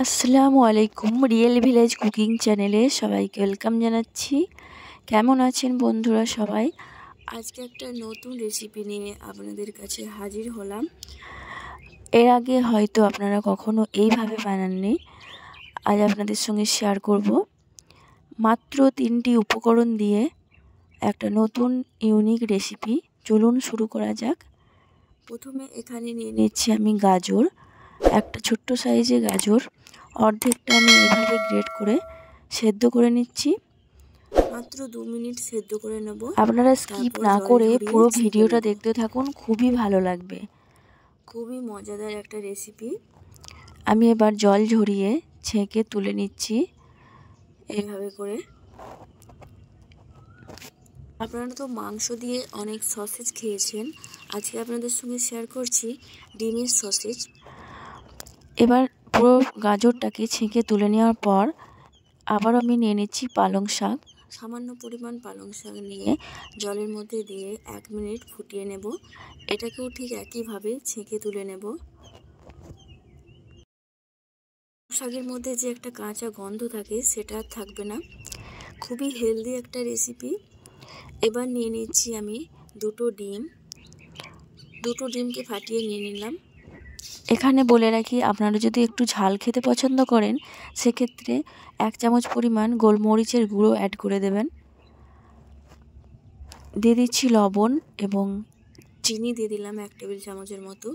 আসসালামু আলাইকুম। Real village cooking চ্যানেলে সবাইকে ওয়েলকাম জানাচ্ছি। কেমন আছেন বন্ধুরা সবাই? আজকে একটা নতুন রেসিপি নিয়ে আপনাদের কাছে হাজির হলাম। এর আগে হয়তো আপনারা কখনো এইভাবে বানাননি, আজ আপনাদের সঙ্গে শেয়ার করব। মাত্র 3টি উপকরণ দিয়ে একটা নতুন ইউনিক রেসিপি। চলুন শুরু করা যাক। প্রথমে এখানে নিয়ে নিচ্ছি আমি গাজর, একটা ছোট্ট সাইজের গাজর। অর্ধেকটা আমি এভাবে গ্রেট করে সেদ্ধ করে নিচ্ছি। মাত্র 2 মিনিট সেদ্ধ করে নেব। আপনারা স্কিপ না করে পুরো ভিডিওটা দেখতে থাকুন, খুবই ভালো লাগবে। খুবই মজাদার একটা রেসিপি। আমি এবার জল ঝরিয়ে ছেঁকে তুলে নিচ্ছি এইভাবে করে। আপনারা তো মাংস দিয়ে অনেক সসেজ খেয়েছেন, আজকে আপনাদের সঙ্গে শেয়ার করছি ডিমের সসেজ। এবার পুরো গাজরটাকে ছেঁকে তুলে নেওয়ার পর আবার আমি নিয়ে নিচ্ছি পালং শাক। সামান্য পরিমাণ পালং শাক নিয়ে জলের মধ্যে দিয়ে 1 মিনিট ফুটিয়ে নেব। এটাকেও ঠিক একইভাবে ছেঁকে তুলে নেব। শাকের মধ্যে যে একটা কাঁচা গন্ধ থাকে সেটা আর থাকবে না। খুবই হেলদি একটা রেসিপি। এবার নিয়ে নিচ্ছি আমি দুটো ডিমকে ফাটিয়ে নিয়ে নিলাম। এখানে বলে রাখি, আপনারা যদি একটু ঝাল খেতে পছন্দ করেন সেক্ষেত্রে 1 চামচ পরিমাণ গোলমরিচের গুঁড়ো অ্যাড করে দেবেন। দিয়ে দিচ্ছি লবণ এবং চিনি দিয়ে দিলাম 1 টেবিল চামচের মতো।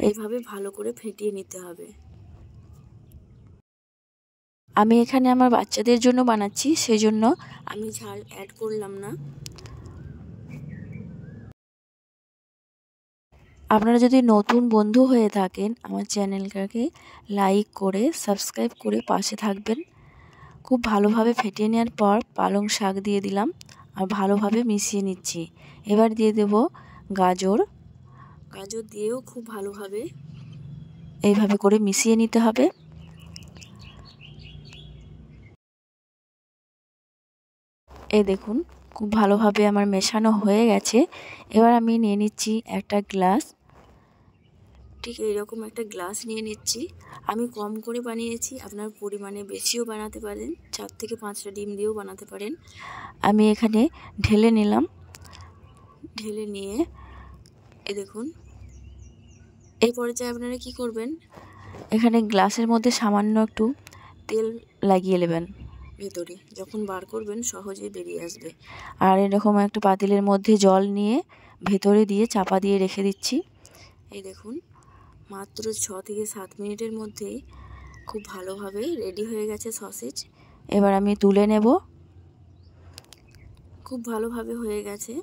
এইভাবে ভালো করে ফেটিয়ে নিতে হবে। আমি এখানে আমার বাচ্চাদের জন্য বানাচ্ছি, সেজন্য আমি ঝাল অ্যাড করলাম না। আপনারা যদি নতুন বন্ধু হয়ে থাকেন আমার চ্যানেলটাকে লাইক করে সাবস্ক্রাইব করে পাশে থাকবেন। খুব ভালোভাবে ফেটিয়ে নেওয়ার পর পালং শাক দিয়ে দিলাম আর ভালোভাবে মিশিয়ে নিচ্ছি। এবার দিয়ে দেব গাজর দিয়েও খুব ভালোভাবে এইভাবে করে মিশিয়ে নিতে হবে। এই দেখুন খুব ভালোভাবে আমার মেশানো হয়ে গেছে। এবার আমি নিয়ে নিচ্ছি একটা গ্লাস, ঠিক এইরকম একটা গ্লাস নিয়ে নিচ্ছি। আমি কম করে বানিয়েছি, আপনার পরিমাণে বেশিও বানাতে পারেন, 4 থেকে 5টা ডিম দিয়েও বানাতে পারেন। আমি এখানে ঢেলে নিলাম। ঢেলে নিয়ে এই দেখুন, এই পর্যায়ে আপনারা কি করবেন, এখানে গ্লাসের মধ্যে সামান্য একটু তেল লাগিয়ে নেবেন ভেতরে, যখন বার করবেন সহজেই বেরিয়ে আসবে। আর এরকম একটা পাতিলের মধ্যে জল নিয়ে ভেতরে দিয়ে চাপা দিয়ে রেখে দিচ্ছি। এই দেখুন মাত্র 6 থেকে 7 মিনিটের মধ্যেই খুব ভালোভাবে রেডি হয়ে গেছে সসেজ। এবার আমি তুলে নেব। খুব ভালোভাবে হয়ে গেছে।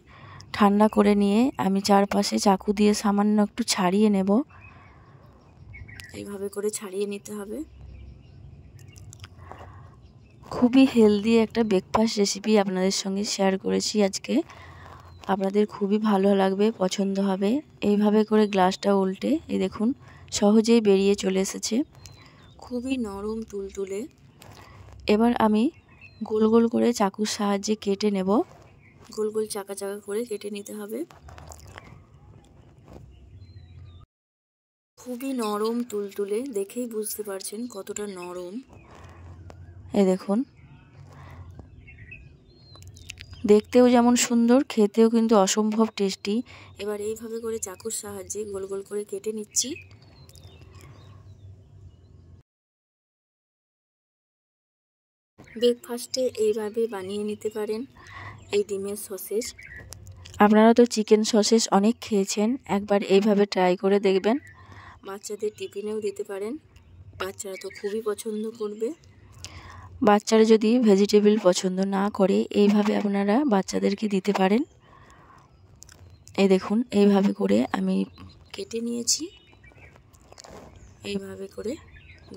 ঠান্ডা করে নিয়ে আমি চারপাশে চাকু দিয়ে সামান্য একটু ছাড়িয়ে নেব। এইভাবে করে ছাড়িয়ে নিতে হবে। খুবই হেলদি একটা ব্রেকফাস্ট রেসিপি আপনাদের সঙ্গে শেয়ার করেছি আজকে। আপনাদের খুবই ভালো লাগবে, পছন্দ হবে। এইভাবে করে গ্লাসটা উল্টে এই দেখুন সহজেই বেরিয়ে চলে এসেছে, খুবই নরম তুলতুলে। এবার আমি গোল গোল করে চাকুর সাহায্যে কেটে নেব। গোল গোল চাকা চাকা করে কেটে নিতে হবে। খুবই নরম তুলতুলে, দেখেই বুঝতে পারছেন কতটা নরম। এই দেখুন দেখতেও যেমন সুন্দর, খেতেও কিন্তু অসম্ভব টেস্টি। এবার এইভাবে করে চাকুর সাহায্যে গোল গোল করে কেটে নিচ্ছি। ব্রেকফাস্টে এইভাবে বানিয়ে নিতে পারেন এই ডিমের সসেজ। আপনারা তো চিকেন সসেজ অনেক খেয়েছেন, একবার এইভাবে ট্রাই করে দেখবেন। বাচ্চাদের টিফিনেও দিতে পারেন, বাচ্চারা তো খুবই পছন্দ করবে। বাচ্চারা যদি ভেজিটেবল পছন্দ না করে এইভাবে আপনারা বাচ্চাদেরকে দিতে পারেন। এই দেখুন এইভাবে করে আমি কেটে নিয়েছি। এইভাবে করে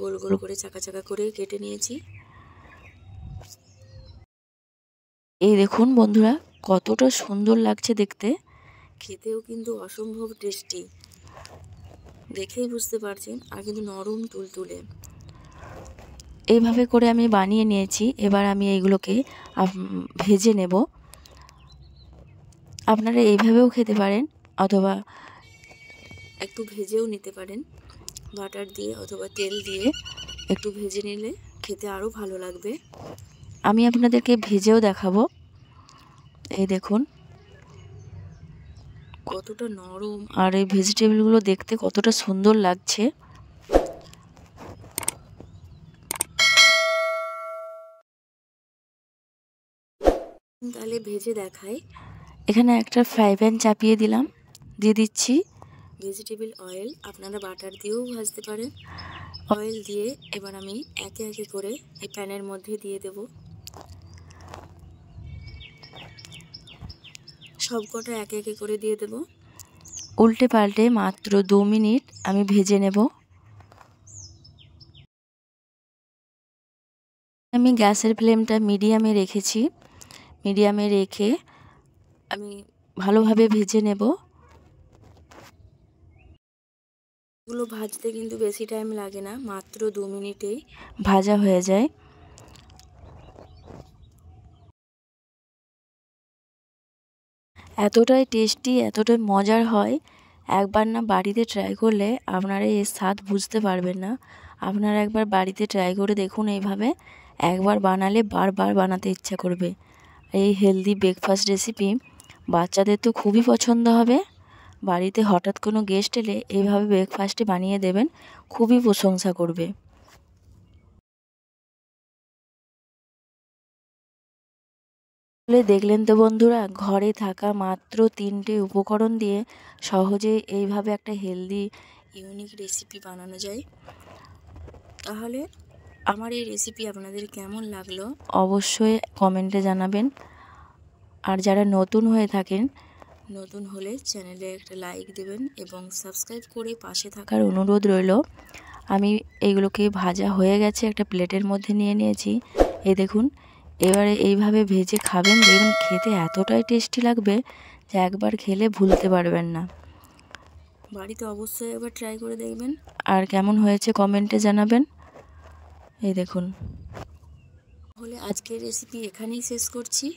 গোল গোল করে চাকা চাকা করে কেটে নিয়েছি। এই দেখুন বন্ধুরা কতটা সুন্দর লাগছে দেখতে, খেতেও কিন্তু অসম্ভব টেস্টি, দেখেই বুঝতে পারছেন। আর কিন্তু নরম তুলতুলে। এইভাবে করে আমি বানিয়ে নিয়েছি। এবার আমি এইগুলোকে ভেজে নেব। আপনারা এইভাবেও খেতে পারেন অথবা একটু ভেজেও নিতে পারেন। বাটার দিয়ে অথবা তেল দিয়ে একটু ভেজে নিলে খেতে আরও ভালো লাগবে। আমি আপনাদেরকে ভেজেও দেখাবো। এই দেখুন কতটা নরম, আর এই ভেজিটেবলগুলো দেখতে কতটা সুন্দর লাগছে। তাহলে ভেজে দেখাই। এখানে একটা ফ্রাই প্যান চাপিয়ে দিলাম, দিয়ে দিচ্ছি ভেজিটেবল অয়েল। আপনারা বাটার দিয়েও ভাজতে পারেন। অয়েল দিয়ে এবার আমি একে একে করে এই প্যানের মধ্যে দিয়ে দেব। সবকটা একে একে করে দিয়ে দেব। উল্টে পাল্টে মাত্র 2 মিনিট আমি ভেজে নেব। আমি গ্যাসের ফ্লেমটা মিডিয়ামে রেখেছি। মিডিয়ামে রেখে আমি ভালোভাবে ভেজে নেব। এগুলো ভাজতে কিন্তু বেশি টাইম লাগে না, মাত্র 2 মিনিটেই ভাজা হয়ে যায়। এতটাই টেস্টি, এতটাই মজার হয়, একবার না বাড়িতে ট্রাই করলে আপনারা এর স্বাদ বুঝতে পারবেন না। আপনারা একবার বাড়িতে ট্রাই করে দেখুন এইভাবে, একবার বানালে বারবার বানাতে ইচ্ছা করবে। এই হেলদি ব্রেকফাস্ট রেসিপি বাচ্চাদের তো খুবই পছন্দ হবে। বাড়িতে হঠাৎ কোনো গেস্ট এলে এইভাবে ব্রেকফাস্টে বানিয়ে দেবেন, খুবই প্রশংসা করবে। দেখলেন তো বন্ধুরা, ঘরে থাকা মাত্র 3টে উপকরণ দিয়ে সহজে এইভাবে একটা হেলদি ইউনিক রেসিপি বানানো যায়। তাহলে আমার এই রেসিপি আপনাদের কেমন লাগলো অবশ্যই কমেন্টে জানাবেন। আর যারা নতুন হয়ে থাকেন, নতুন হলে চ্যানেলে একটা লাইক দেবেন এবং সাবস্ক্রাইব করে পাশে থাকার অনুরোধ রইল। আমি এইগুলোকে ভাজা হয়ে গেছে, একটা প্লেটের মধ্যে নিয়ে নিয়েছি। এই দেখুন, এবারে এইভাবে ভেজে খাবেন, দেখবেন খেতে এতটাই টেস্টি লাগবে যে একবার খেলে ভুলতে পারবেন না। বাড়িতে অবশ্যই একবার ট্রাই করে দেখবেন, আর কেমন হয়েছে কমেন্টে জানাবেন। এই দেখুন, তাহলে আজকের রেসিপি এখানেই শেষ করছি।